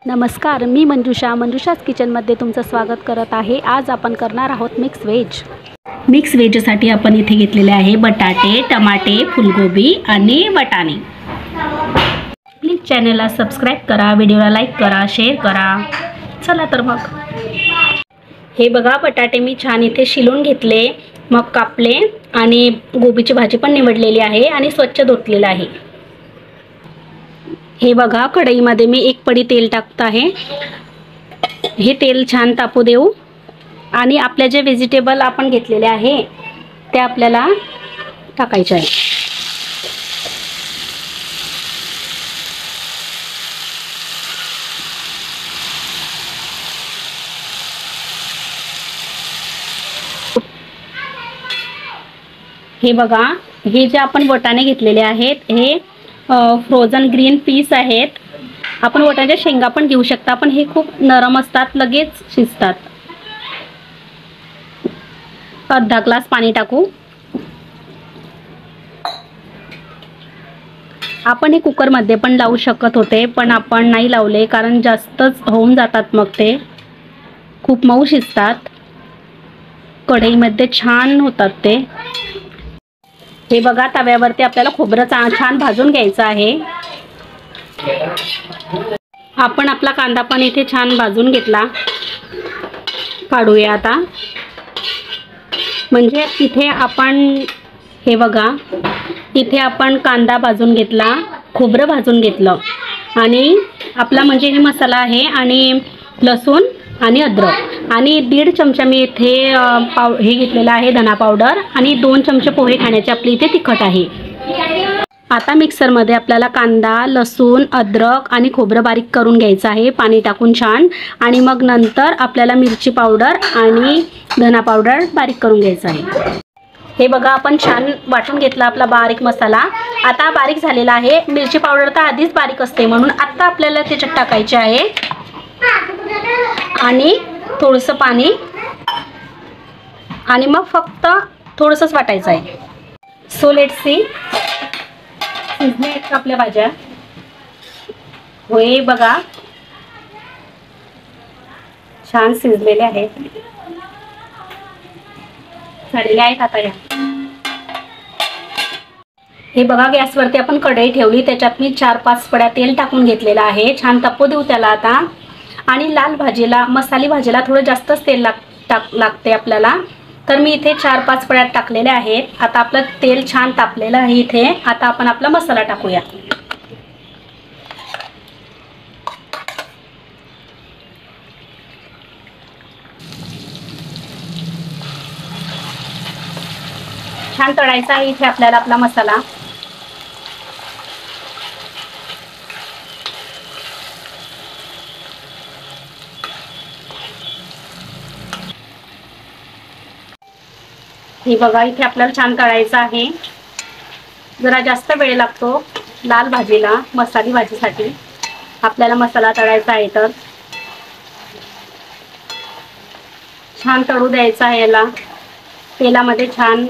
नमस्कार, मी मंजुषाच किचनमध्ये तुमचं स्वागत करत आहे। आज आपण करणार आहोत मिक्स व्हेजसाठी आपण इथे घेतलेले आहे बटाटे, टमाटे, फुलगोबी आणि वाटाणे। प्लीज चॅनलला सबस्क्राइब करा, व्हिडिओला लाईक करा, शेअर करा। चला तर मग हे बघा, बटाटे मी छान इथे शिलून घेतले, मग कापले आणि गोबीची भाजी पण निवडलेली आहे आणि स्वच्छ धुतलेलं आहे। हे बघा, कढईमध्ये मी एक पडी तेल टाकत आहे। हे तेल छान तापू देऊ आणि आपले जे व्हेजिटेबल आपण घेतलेले आहे ते आपल्याला टाकायचे आहे। हे बघा, हे जे आपण वाटाणे घेतलेले आहेत हे फ्रोझन ग्रीन पीस आहेत। आपण वाटाण्याच्या शेंगा पण घेऊ शकता, पण हे खूप नरम असतात, लगेच शिजतात। अर्धा ग्लास पाणी टाकू। आपण हे कुकर मध्ये पण लावू शकत होते, पण आपण नाही लावले कारण जास्तच होऊन जातात, मग ते खूप मऊ शिजतात। कढईमध्ये छान होतात ते। हे बघा, तव्यावरती आपल्याला खोबरं छान भाजून घ्यायचं आहे। आपण आपला कांदा पण इथे छान भाजून घेतला। काढूया आता। म्हणजे इथे आपण हे बघा, इथे आपण कांदा भाजून घेतला, खोबरं भाजून घेतलं आणि आपला म्हणजे हे मसाला आहे आणि लसूण आणि अद्रक आणि 1.5 चमचा मी इथे हे घेतलेला आहे धना पावडर आणि 2 चमचे पोहे खाण्याचे आपले इथे तिखट आहे। आता मिक्सर मध्ये आपल्याला कांदा, लसूण, अद्रक आणि खोबरं बारीक करून घ्यायचं आहे पाणी टाकून छान, आणि मग नंतर आपल्याला मिरची पावडर आणि धना पावडर बारीक करून घ्यायचं आहे। हे बघा, आपण छान वाटून घेतला आपला बारीक मसाला। आता बारीक झालेला आहे। मिरची पावडर तर आधीच बारीक असते, म्हणून आता आपल्याला त्याच्यात टाकायचे आहे आणि थोडंसं पाणी आणि मग फक्त थोडंसंच वाटायचं आहे। सो लेट्स सी, शिजले आपल्या भाज्या। होय बघा, छान शिजलेले आहेत, झालेले आहेत। आता या हे बघा, गॅसवरती आपण कढई ठेवली, त्याच्यात मी 4-5 पड्या तेल टाकून घेतलेलं आहे। छान तापू देऊ त्याला आता। आणि लाल भाजीला, मसाली भाजीला थोडं जास्तच तेल लागते आपल्याला, तर मी इथे 4-5 पड्या टाकलेल्या आहेत। आता आपलं तेल छान तापलेलं आहे इथे। आता आपण आपला मसाला टाकूया। छान तळायचा आहे इथे आपल्याला आपला मसाला। हे बघा, इथे आपल्याला छान तळायचं आहे। जरा जास्त वेळ लागतो लाल भाजीला, मसाली भाजीसाठी आपल्याला मसाला तळायचा आहे, तर छान तळू द्यायचा आहे याला, तेलामध्ये छान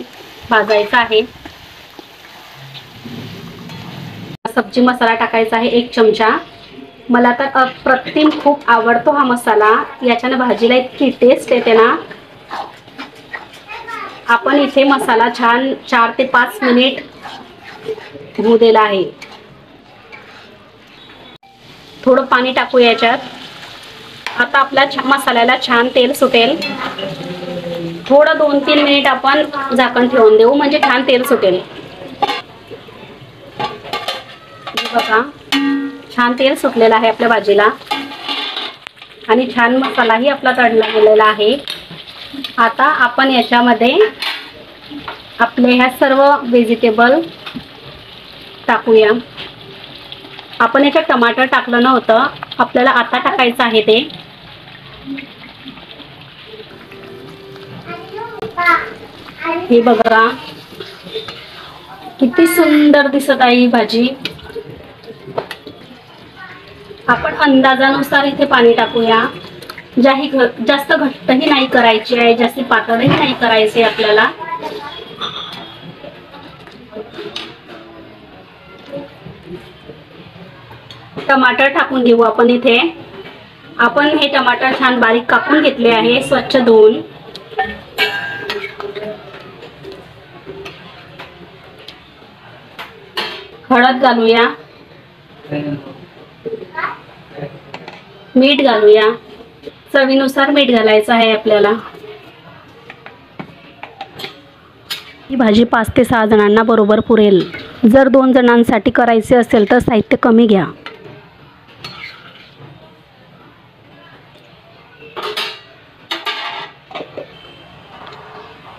भाजायचं आहे। सब्जी मसाला टाकायचा आहे 1 चमचा। मला तर अप्रतिम खूप आवडतो हा मसाला, याच्याने भाजीला इतकी टेस्ट येते ना। आपण इथे मसाला छान 4 ते 5 मिनिट होऊ दिला आहे। थोडं पाणी टाकू याच्यात। आता आपल्या मसाल्याला छान तेल सुटेल। थोडं 2-3 मिनिट आपण झाकण ठेवून देऊ, म्हणजे छान तेल सुटेल। बघा, छान तेल सुटलेलं आहे आपल्या भाजीला आणि छान मसालाही आपला तळला गेलेला आहे। आता आपण याच्यामध्ये आपले ह्या सर्व व्हेजिटेबल टाकूया। आपण याच्यात टमाटर टाकलं नव्हतं, आपल्याला आता टाकायचं आहे ते। हे बघा, किती सुंदर दिसत आहे ही भाजी। आपण अंदाजानुसार इथे पाणी टाकूया। जास्त घट्टही नाही करायची आहे, जास्त पातळही नाही करायचे आपल्याला। टमाटर टाकून घेऊ आपण इथे। आपण हे टमाटर छान बारीक कापून घेतले आहे, स्वच्छ धुवून. हळद घालूया, मीठ घालूया. चवीनुसार मीठ घालायचं आहे आपल्याला. ही भाजी 5 ते 6 जणांना बरोबर पुरेल. जर 2 जणांसाठी करायचे असेल तर साहित्य कमी घ्या.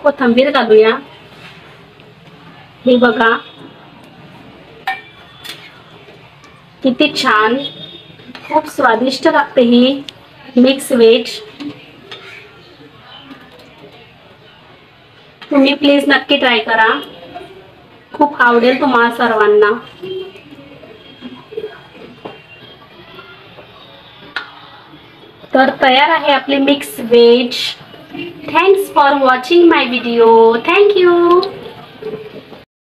कोथिंबीर घालूया. हे बघा किती छान, खूप स्वादिष्ट लागते ही मिक्स व्हेज. तुम्ही प्लीज नक्की ट्राय करा, खूप आवडेल तुम्हाला सर्वांना. तर तयार आहे आपले mix veg. Thanks for watching my video. Thank you.